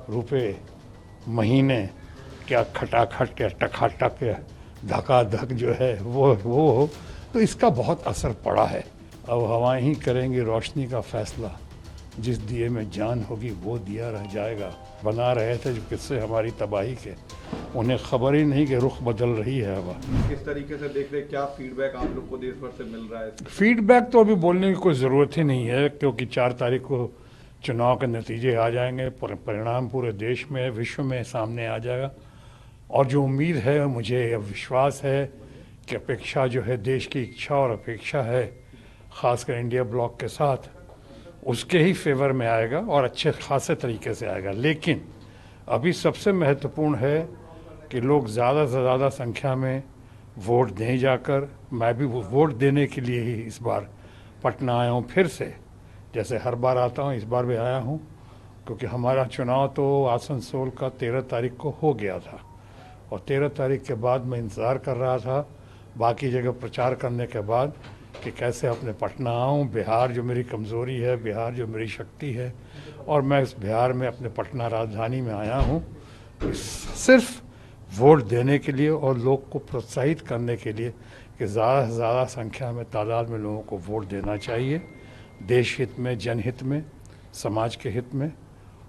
रुपये महीने, क्या खटाखट या टकाटक या धकाधक जो है वो हो, तो इसका बहुत असर पड़ा है। अब हवाएं ही करेंगी रोशनी का फैसला, जिस दिए में जान होगी वो दिया रह जाएगा। बना रहे थे जो किस्से हमारी तबाही के, उन्हें खबर ही नहीं कि रुख बदल रही है हवा। किस तरीके से देख रहे, क्या फीडबैक आप लोग को देश भर से मिल रहा है? फीडबैक तो अभी बोलने की कोई ज़रूरत ही नहीं है, क्योंकि 4 तारीख को चुनाव के नतीजे आ जाएंगे, परिणाम पूरे देश में विश्व में सामने आ जाएगा। और जो उम्मीद है, मुझे अब विश्वास है कि अपेक्षा जो है, देश की इच्छा और अपेक्षा है, ख़ासकर इंडिया ब्लॉक के साथ, उसके ही फेवर में आएगा और अच्छे खासे तरीके से आएगा। लेकिन अभी सबसे महत्वपूर्ण है कि लोग ज़्यादा से ज़्यादा संख्या में वोट दें जाकर। मैं भी वोट देने के लिए ही इस बार पटना आया हूँ फिर से, जैसे हर बार आता हूँ, इस बार भी आया हूँ, क्योंकि हमारा चुनाव तो आसनसोल का 13 तारीख को हो गया था और 13 तारीख के बाद मैं इंतज़ार कर रहा था बाकी जगह प्रचार करने के बाद कि कैसे अपने पटना आऊँ। बिहार जो मेरी कमज़ोरी है, बिहार जो मेरी शक्ति है, और मैं इस बिहार में अपने पटना राजधानी में आया हूँ सिर्फ वोट देने के लिए और लोग को प्रोत्साहित करने के लिए कि ज़्यादा से ज़्यादा संख्या में, तादाद में लोगों को वोट देना चाहिए, देश हित में, जनहित में, समाज के हित में।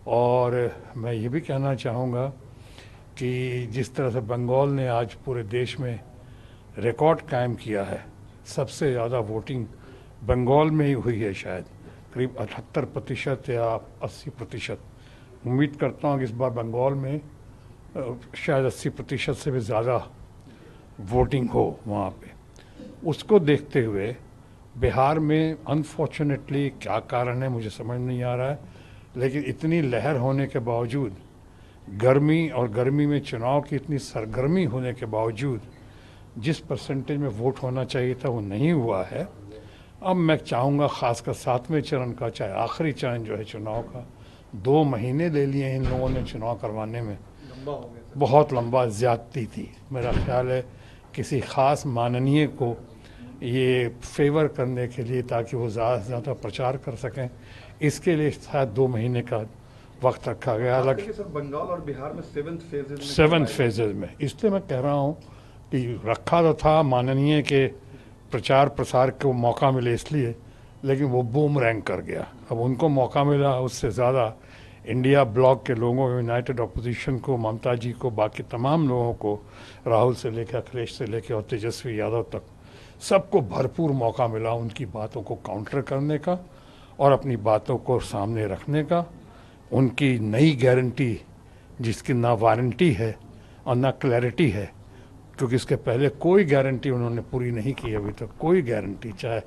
और मैं ये भी कहना चाहूँगा कि जिस तरह से बंगाल ने आज पूरे देश में रिकॉर्ड कायम किया है, सबसे ज़्यादा वोटिंग बंगाल में ही हुई है, शायद करीब 78% या 80%। उम्मीद करता हूँ कि इस बार बंगाल में शायद 80% से भी ज़्यादा वोटिंग हो वहाँ पे। उसको देखते हुए बिहार में अनफॉर्चुनेटली क्या कारण है मुझे समझ नहीं आ रहा है, लेकिन इतनी लहर होने के बावजूद, गर्मी और गर्मी में चुनाव की इतनी सरगर्मी होने के बावजूद जिस परसेंटेज में वोट होना चाहिए था वो नहीं हुआ है। अब मैं चाहूँगा ख़ासकर 7वें चरण का, चाहे आखिरी चरण जो है चुनाव का, 2 महीने ले लिए इन लोगों ने चुनाव करवाने में, लंबा हो गया, बहुत लंबा ज़्यादती थी। मेरा ख्याल है किसी ख़ास माननीय को ये फेवर करने के लिए, ताकि वो ज़्यादा से ज़्यादा प्रचार कर सकें, इसके लिए शायद 2 महीने का वक्त रखा गया। अलग बंगाल और बिहार में 7 फेजेज में, इसलिए मैं कह रहा हूँ कि रखा तो था माननीय के प्रचार प्रसार को मौका मिले इसलिए, लेकिन वो बूमरैंग कर गया। अब उनको मौका मिला, उससे ज़्यादा इंडिया ब्लॉक के लोगों, यूनाइटेड अपोजिशन को, ममता जी को, बाकी तमाम लोगों को, राहुल से लेकर, अखिलेश से लेकर और तेजस्वी यादव तक, सबको भरपूर मौका मिला उनकी बातों को काउंटर करने का और अपनी बातों को सामने रखने का। उनकी नई गारंटी, जिसकी ना वारंटी है और ना क्लैरिटी है, क्योंकि इसके पहले कोई गारंटी उन्होंने पूरी नहीं की अभी तक, कोई गारंटी, चाहे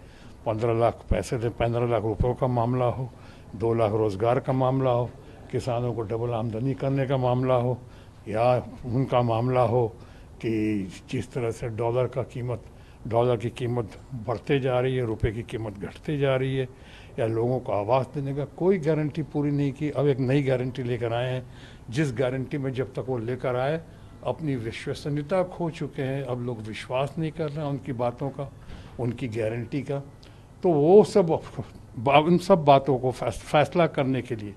15 लाख पैसे दे, 15 लाख रुपयों का मामला हो, 2 लाख रोज़गार का मामला हो, किसानों को डबल आमदनी करने का मामला हो, या उनका मामला हो कि जिस तरह से डॉलर की कीमत बढ़ते जा रही है, रुपए की कीमत घटते जा रही है, या लोगों को आवास देने का, कोई गारंटी पूरी नहीं की। अब एक नई गारंटी लेकर आए हैं, जिस गारंटी में जब तक वो लेकर आए अपनी विश्वसनीयता खो चुके हैं। अब लोग विश्वास नहीं कर रहे हैं उनकी बातों का, उनकी गारंटी का। तो वो सब, उन सब बातों को फैसला करने के लिए,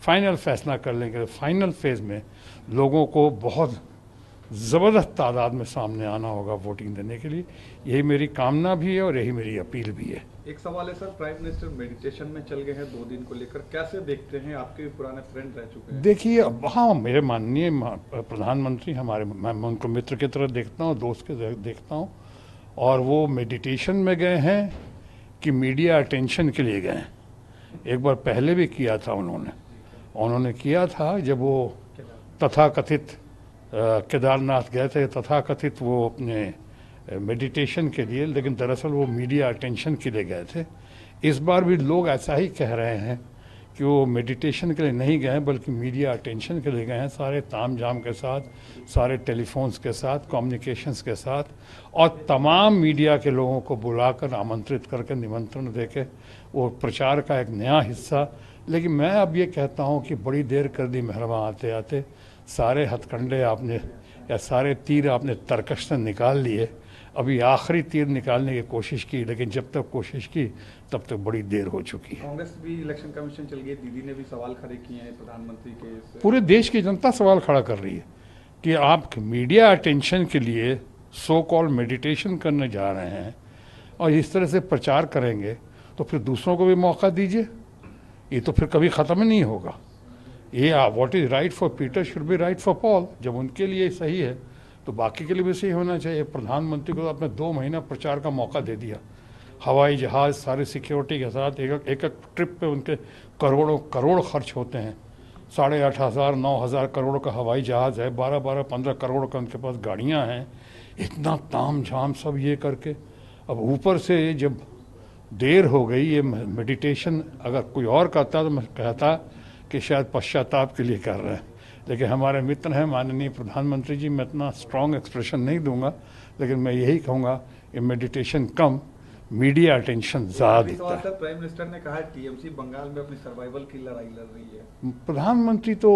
फाइनल फैसला करने के लिए, फाइनल फेज में लोगों को बहुत ज़बरदस्त तादाद में सामने आना होगा वोटिंग देने के लिए। यही मेरी कामना भी है और यही मेरी अपील भी है। एक सवाल है सर, प्राइम मिनिस्टर मेडिटेशन में चल गए हैं 2 दिन को लेकर, कैसे देखते हैं? आपके भी पुराने फ्रेंड रह चुके हैं। देखिए, हाँ, मेरे माननीय प्रधानमंत्री हमारे, मैं उनको मित्र की तरह देखता हूँ, दोस्त के देखता हूँ, और वो मेडिटेशन में गए हैं कि मीडिया अटेंशन के लिए गए हैं। एक बार पहले भी किया था उन्होंने किया था जब वो तथाकथित केदारनाथ गए थे, तथाकथित वो अपने मेडिटेशन के लिए, लेकिन दरअसल वो मीडिया अटेंशन के लिए गए थे। इस बार भी लोग ऐसा ही कह रहे हैं कि वो मेडिटेशन के लिए नहीं गए बल्कि मीडिया अटेंशन के लिए गए हैं, सारे तामझाम के साथ, सारे टेलीफोन्स के साथ, कम्युनिकेशंस के साथ, और तमाम मीडिया के लोगों को बुलाकर, आमंत्रित करके, निमंत्रण देके वो प्रचार का एक नया हिस्सा। लेकिन मैं अब ये कहता हूँ कि बड़ी देर कर दी मेहरबान आते आते, सारे हथकंडे आपने, या सारे तीर आपने तरकश से निकाल लिए। अभी आखिरी तीर निकालने की कोशिश की, लेकिन जब तक कोशिश की तब तक बड़ी देर हो चुकी है। कांग्रेस भी इलेक्शन कमीशन चल गई, दीदी ने भी सवाल खड़े किए हैं प्रधानमंत्री के पूरे देश की जनता सवाल खड़ा कर रही है कि आप मीडिया अटेंशन के लिए सो कॉल मेडिटेशन करने जा रहे हैं और इस तरह से प्रचार करेंगे तो फिर दूसरों को भी मौका दीजिए। ये तो फिर कभी ख़त्म ही नहीं होगा। ये what is right for Peter should be right for Paul. जब उनके लिए सही है तो बाकी के लिए भी सही होना चाहिए। प्रधानमंत्री को आपने 2 महीना प्रचार का मौका दे दिया, हवाई जहाज़ सारी सिक्योरिटी के साथ, एक ट्रिप पे उनके करोड़ों करोड़ खर्च होते हैं। 8,500 9,000 करोड़ का हवाई जहाज़ है, 12-15 करोड़ का उनके पास गाड़ियाँ हैं। इतना ताम झाम सब ये करके अब ऊपर से जब देर हो गई, ये मेडिटेशन अगर कोई और करता तो मैं कहता कि शायद पश्चाताप के लिए कर रहे हैं, लेकिन हमारे मित्र हैं माननीय प्रधानमंत्री जी, मैं इतना स्ट्रॉन्ग एक्सप्रेशन नहीं दूंगा, लेकिन मैं यही कहूँगा कि मेडिटेशन कम, मीडिया अटेंशन ज़्यादा दिखता है। प्राइम मिनिस्टर ने कहा टीएमसी बंगाल में अपनी सर्वाइवल की लड़ाई लड़ रही है। प्रधानमंत्री तो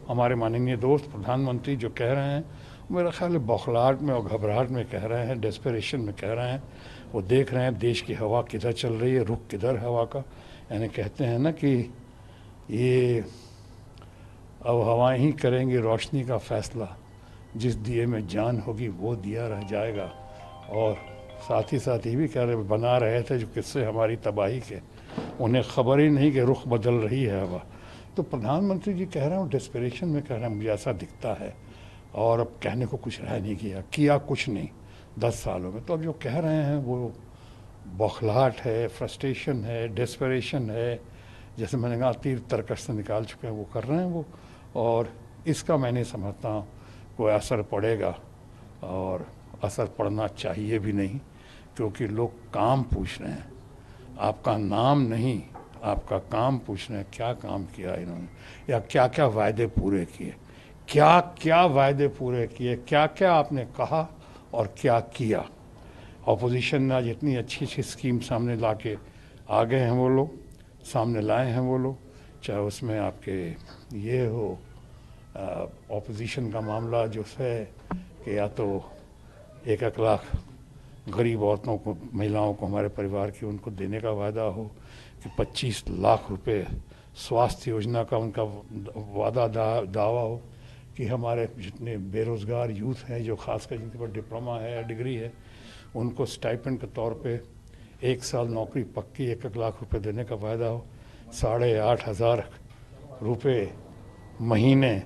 हमारे माननीय दोस्त प्रधानमंत्री जो कह रहे हैं, मेरा ख्याल है बौखलाहट में और घबराहट में कह रहे हैं, डेस्परेशन में कह रहे हैं। वो देख रहे हैं देश की हवा किधर चल रही है, रुख किधर हवा का। यानी कहते हैं ना कि ये अब हवाएं ही करेंगी रोशनी का फैसला, जिस दिए में जान होगी वो दिया रह जाएगा। और साथ ही साथ ये भी कह रहे बना रहे थे जो किस्से हमारी तबाही के, उन्हें खबर ही नहीं कि रुख बदल रही है हवा। तो प्रधानमंत्री जी कह रहे हैं, डेस्परेशन में कह रहे हैं, मुझे ऐसा दिखता है। और अब कहने को कुछ रह नहीं किया कुछ नहीं 10 सालों में। तो अब जो कह रहे हैं वो बौखलाहट है, फ्रस्ट्रेशन है, डेस्परेशन है, जैसे मैंने कहा तीर तरकश से निकाल चुके हैं वो कर रहे हैं वो। और इसका मैं नहीं समझता हूँ कोई असर पड़ेगा, और असर पड़ना चाहिए भी नहीं, क्योंकि लोग काम पूछ रहे हैं, आपका नाम नहीं, आपका काम पूछ रहे हैं। क्या काम किया इन्होंने, या क्या क्या वायदे पूरे किए, क्या क्या वायदे पूरे किए, क्या क्या आपने कहा और क्या किया। ऑपोजिशन ने आज इतनी अच्छी अच्छी स्कीम सामने ला के आ गए हैं वो लोग, सामने लाए हैं वो लोग, चाहे उसमें आपके ये हो ऑपोजिशन का मामला जो है कि या तो 1-1 लाख गरीब औरतों को, महिलाओं को, हमारे परिवार की, उनको देने का वादा हो, कि 25 लाख रुपए स्वास्थ्य योजना का उनका वादा दावा हो, कि हमारे जितने बेरोज़गार यूथ हैं जो खासकर जिनके पास डिप्लोमा है या डिग्री है, उनको स्टाइपेंड के तौर पे 1 साल नौकरी पक्की 1-1 लाख रुपए देने का वायदा हो। 8,500 रुपये महीने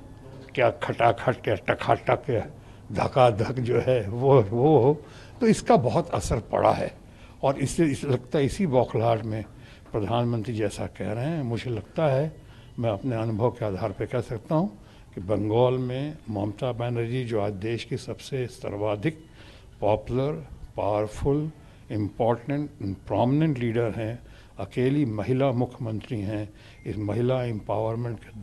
क्या खटाखट या टकाटक या धकाधक जो है वो हो। तो इसका बहुत असर पड़ा है, और इससे लगता है इसी बौखलाहट में प्रधानमंत्री जैसा कह रहे हैं। मुझे लगता है, मैं अपने अनुभव के आधार पर कह सकता हूँ कि बंगाल में ममता बनर्जी जो आज देश की सबसे सर्वाधिक popular, powerful, important, prominent leader हैं, अकेली महिला मुख्यमंत्री हैं, इस महिला एम्पावरमेंट के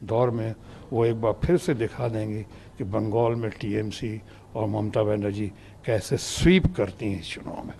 दौर में वो एक बार फिर से दिखा देंगे कि बंगाल में टीएमसी और ममता बनर्जी कैसे स्वीप करती हैं इस चुनाव में।